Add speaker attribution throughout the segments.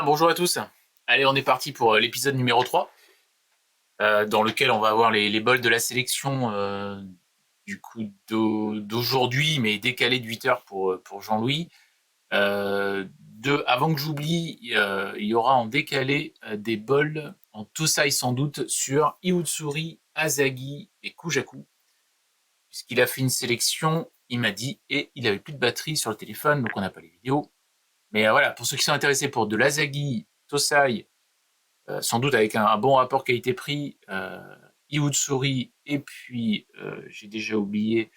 Speaker 1: Bonjour à tous. Allez, on est parti pour l'épisode numéro 3, dans lequel on va avoir les bols de la sélection du coup d'aujourd'hui, mais décalé de 8 heures pour Jean-Louis. Avant que j'oublie, il y aura en décalé des bols en Tosai sans doute sur Iutsuri, Azagi et Kujaku. Puisqu'il a fait une sélection, il m'a dit, et il avait plus de batterie sur le téléphone, donc on n'a pas les vidéos. Mais voilà, pour ceux qui sont intéressés pour de l'Azagi, Tosai, sans doute avec un bon rapport qualité-prix, Iutsuri, et puis j'ai déjà oublié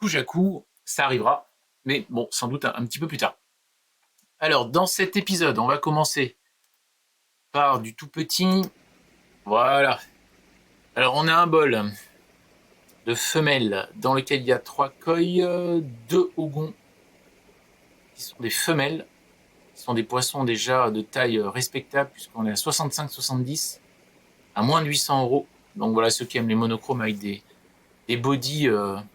Speaker 1: Kujaku, ça arrivera, mais bon, sans doute un petit peu plus tard. Alors, dans cet épisode, on va commencer par du tout petit. Voilà. Alors, on a un bol de femelles dans lequel il y a 3 koi, 2 ogons, qui sont des femelles. Ce sont des poissons déjà de taille respectable, puisqu'on est à 65-70, à moins de 800 euros. Donc voilà, ceux qui aiment les monochromes avec des bodies,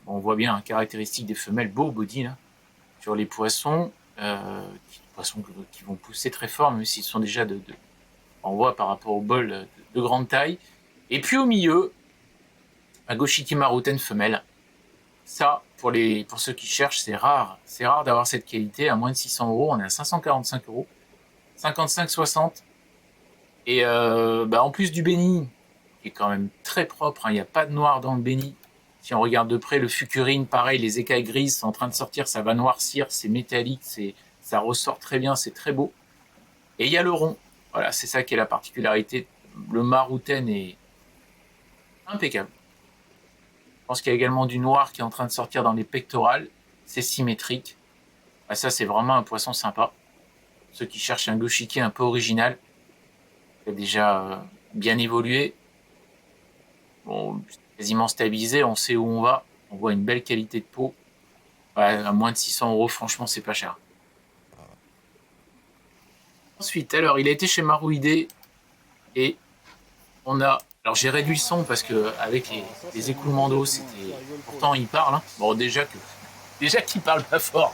Speaker 1: on voit bien, caractéristiques des femelles, beau body là, sur les poissons, poissons qui vont pousser très fort, même s'ils sont déjà on voit par rapport au bol de grande taille. Et puis au milieu, un Goshiki Maruten femelle. Ça, pour ceux qui cherchent, c'est rare. C'est rare d'avoir cette qualité à moins de 600 euros. On est à 545 euros, 55-60. Et en plus du béni, qui est quand même très propre, il n'y a pas de noir dans le béni. Si on regarde de près, le fucurine, pareil, les écailles grises sont en train de sortir, ça va noircir, c'est métallique, ça ressort très bien, c'est très beau. Et il y a le rond. Voilà, c'est ça qui est la particularité. Le Maruten est impeccable. Je pense qu'il y a également du noir qui est en train de sortir dans les pectorales. C'est symétrique. Ça, c'est vraiment un poisson sympa. Ceux qui cherchent un goshiki un peu original, qui a déjà bien évolué. Bon, quasiment stabilisé, on sait où on va. On voit une belle qualité de peau. Ouais, à moins de 600 euros, franchement, c'est pas cher. Ensuite, alors, il a été chez Maruide et on a. Alors, j'ai réduit le son parce que avec les écoulements d'eau, c'était. Pourtant, il parle. Hein. Bon, déjà qu'il parle pas fort,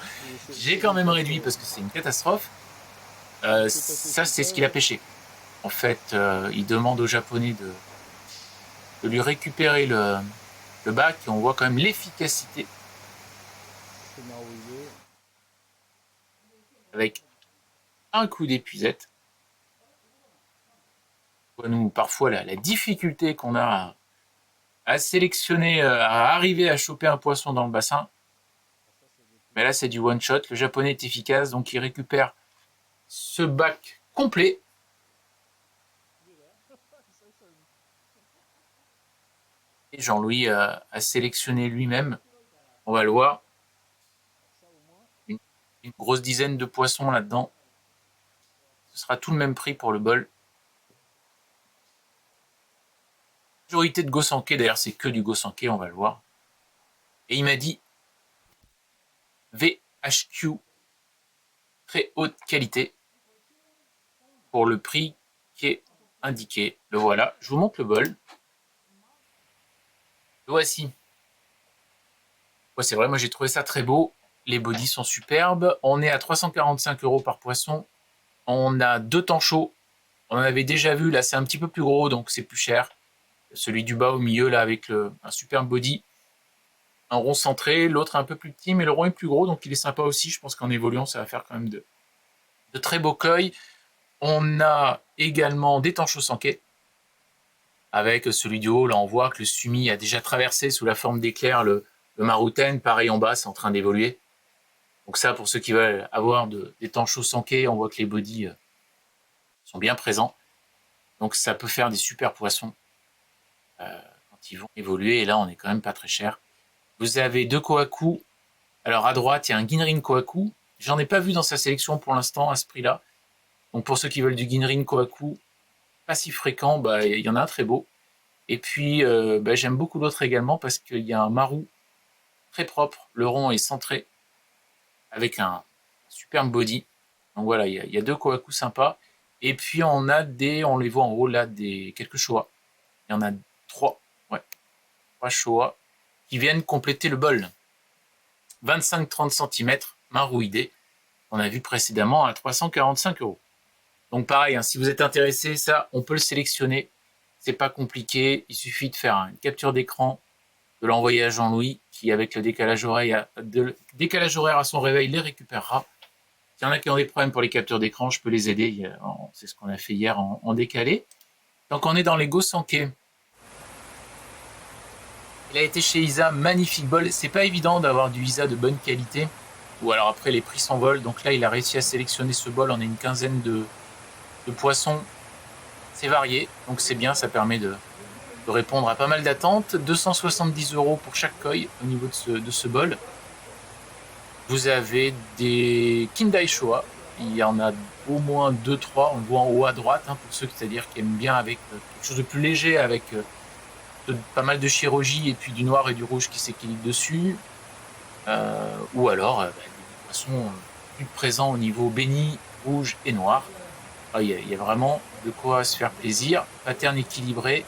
Speaker 1: j'ai quand même réduit parce que c'est une catastrophe. Ça, c'est ce qu'il a pêché. En fait, il demande aux Japonais de lui récupérer le bac et on voit quand même l'efficacité avec un coup d'épuisette. Nous, parfois, la difficulté qu'on a à sélectionner, à arriver à choper un poisson dans le bassin. Mais là, c'est du one shot. Le japonais est efficace, donc il récupère ce bac complet. Et Jean-Louis a sélectionné lui-même, on va le voir, une grosse dizaine de poissons là-dedans. Ce sera tout le même prix pour le bol. Majorité de Gosanke, d'ailleurs, c'est que du Gosanke, on va le voir. Et il m'a dit VHQ, très haute qualité, pour le prix qui est indiqué. Le voilà. Je vous montre le bol. Le voici. Ouais, c'est vrai, moi j'ai trouvé ça très beau. Les bodies sont superbes. On est à 345 euros par poisson. On a 2 temps chauds. On en avait déjà vu, là c'est un petit peu plus gros, donc c'est plus cher. Celui du bas au milieu, là, avec un superbe body. Un rond centré, l'autre un peu plus petit, mais le rond est plus gros, donc il est sympa aussi. Je pense qu'en évoluant, ça va faire quand même de très beaux koi. On a également des tanchos sanké, avec celui du haut, là on voit que le sumi a déjà traversé sous la forme d'éclair le maruten, pareil en bas, c'est en train d'évoluer. Donc ça, pour ceux qui veulent avoir des tanchos sanké, on voit que les bodies sont bien présents. Donc ça peut faire des super poissons quand ils vont évoluer, et là on est quand même pas très cher. Vous avez 2 kohaku. Alors à droite, il y a un Ginrin kohaku. J'en ai pas vu dans sa sélection pour l'instant à ce prix-là. Donc pour ceux qui veulent du Ginrin kohaku, pas si fréquent, il y en a un très beau. Et puis j'aime beaucoup l'autre également parce qu'il y a un maru très propre. Le rond est centré avec un superbe body. Donc voilà, il y a 2 kohaku sympas. Et puis on les voit en haut là, quelques showa. Il y en a 3, ouais, 3 showa qui viennent compléter le bol. 25-30 cm, maruide. On a vu précédemment à 345 euros. Donc pareil, hein, si vous êtes intéressé, ça, on peut le sélectionner. C'est pas compliqué, il suffit de faire une capture d'écran, de l'envoyer à Jean-Louis, qui avec le décalage horaire à son réveil les récupérera. S'il y en a qui ont des problèmes pour les captures d'écran, je peux les aider. C'est ce qu'on a fait hier en décalé. Donc on est dans les Gosanke. Il a été chez Isa, magnifique bol. C'est pas évident d'avoir du Isa de bonne qualité. Ou alors après les prix s'envolent. Donc là il a réussi à sélectionner ce bol. On a une quinzaine de poissons. C'est varié, donc c'est bien, ça permet de répondre à pas mal d'attentes. 270 € pour chaque koi au niveau de ce bol. Vous avez des Kindai Showa. Il y en a au moins 2-3, on le voit en haut à droite, hein, pour ceux c'est-à-dire qui aiment bien avec quelque chose de plus léger, avec pas mal de chirurgie et puis du noir et du rouge qui s'équilibrent dessus. Ou alors des poissons plus présents au niveau béni, rouge et noir. Il y a vraiment de quoi se faire plaisir. Pattern équilibré.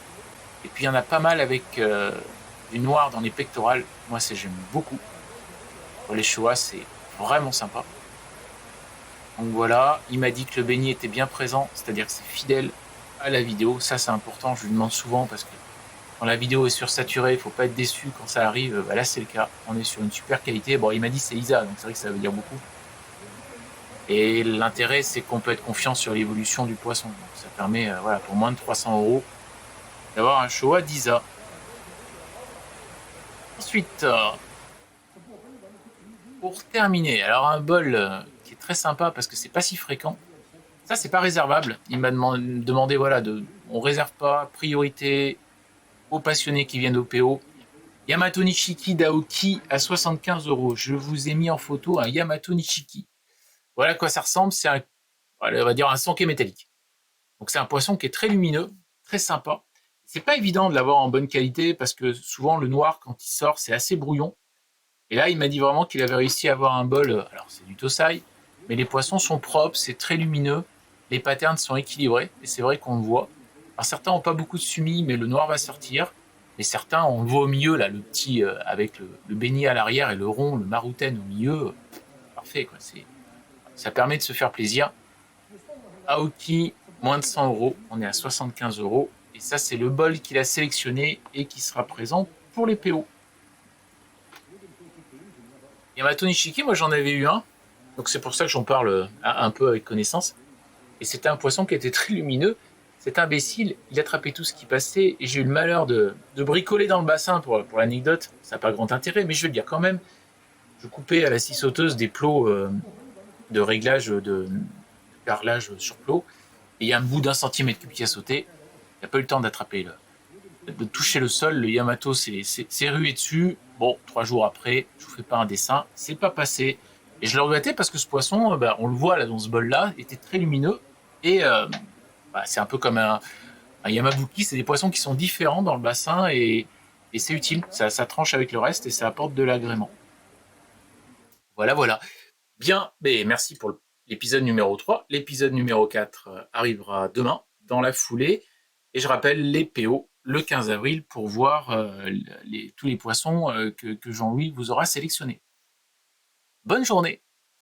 Speaker 1: Et puis il y en a pas mal avec du noir dans les pectorales. Moi, j'aime beaucoup. Pour les Showa, c'est vraiment sympa. Donc voilà, il m'a dit que le béni était bien présent, c'est-à-dire que c'est fidèle à la vidéo. Ça, c'est important, je lui demande souvent parce que quand la vidéo est sursaturée, il ne faut pas être déçu quand ça arrive. Bah là, c'est le cas. On est sur une super qualité. Bon, il m'a dit c'est Isa, donc c'est vrai que ça veut dire beaucoup. Et l'intérêt, c'est qu'on peut être confiant sur l'évolution du poisson. Donc ça permet, voilà, pour moins de 300 € d'avoir un Showa d'Isa. Ensuite, pour terminer, alors un bol qui est très sympa parce que c'est pas si fréquent. Ça, c'est pas réservable. Il m'a demandé, voilà, on réserve pas, priorité aux passionnés qui viennent au PO. Yamato Nishiki d'Aoki à 75 €. Je vous ai mis en photo un Yamato Nishiki. Voilà à quoi ça ressemble. C'est on va dire un sanké métallique. Donc c'est un poisson qui est très lumineux, très sympa. C'est pas évident de l'avoir en bonne qualité parce que souvent le noir quand il sort c'est assez brouillon. Et là il m'a dit vraiment qu'il avait réussi à avoir un bol. Alors c'est du Tosai, mais les poissons sont propres, c'est très lumineux, les patterns sont équilibrés et c'est vrai qu'on le voit. Alors certains n'ont pas beaucoup de sumi, mais le noir va sortir. Et certains, on le voit au milieu là, le petit avec le béni à l'arrière et le rond, le marouten au milieu. Parfait quoi. Ça permet de se faire plaisir. Aoki, moins de 100 €, on est à 75 €. Et ça, c'est le bol qu'il a sélectionné et qui sera présent pour les PO. Yamato Nishiki, moi j'en avais eu un, donc c'est pour ça que j'en parle un peu avec connaissance. Et c'était un poisson qui était très lumineux. Cet imbécile, il attrapait tout ce qui passait et j'ai eu le malheur de bricoler dans le bassin pour l'anecdote. Ça n'a pas grand intérêt, mais je vais le dire quand même. Je coupais à la scie sauteuse des plots de réglage de carrelage sur plot. Et il y a un bout d'1 cm3 qui a sauté. Il n'a pas eu le temps d'attraper de toucher le sol. Le Yamato s'est rué dessus. Bon, 3 jours après, je vous fais pas un dessin, c'est pas passé. Et je le regrettais parce que ce poisson, on le voit là dans ce bol-là, était très lumineux. Et c'est un peu comme un Yamabuki, c'est des poissons qui sont différents dans le bassin et c'est utile. Ça tranche avec le reste et ça apporte de l'agrément. Voilà, voilà. Bien, mais merci pour l'épisode numéro 3. L'épisode numéro 4 arrivera demain, dans la foulée. Et je rappelle les PO le 15 avril pour voir tous les poissons que Jean-Louis vous aura sélectionnés. Bonne journée!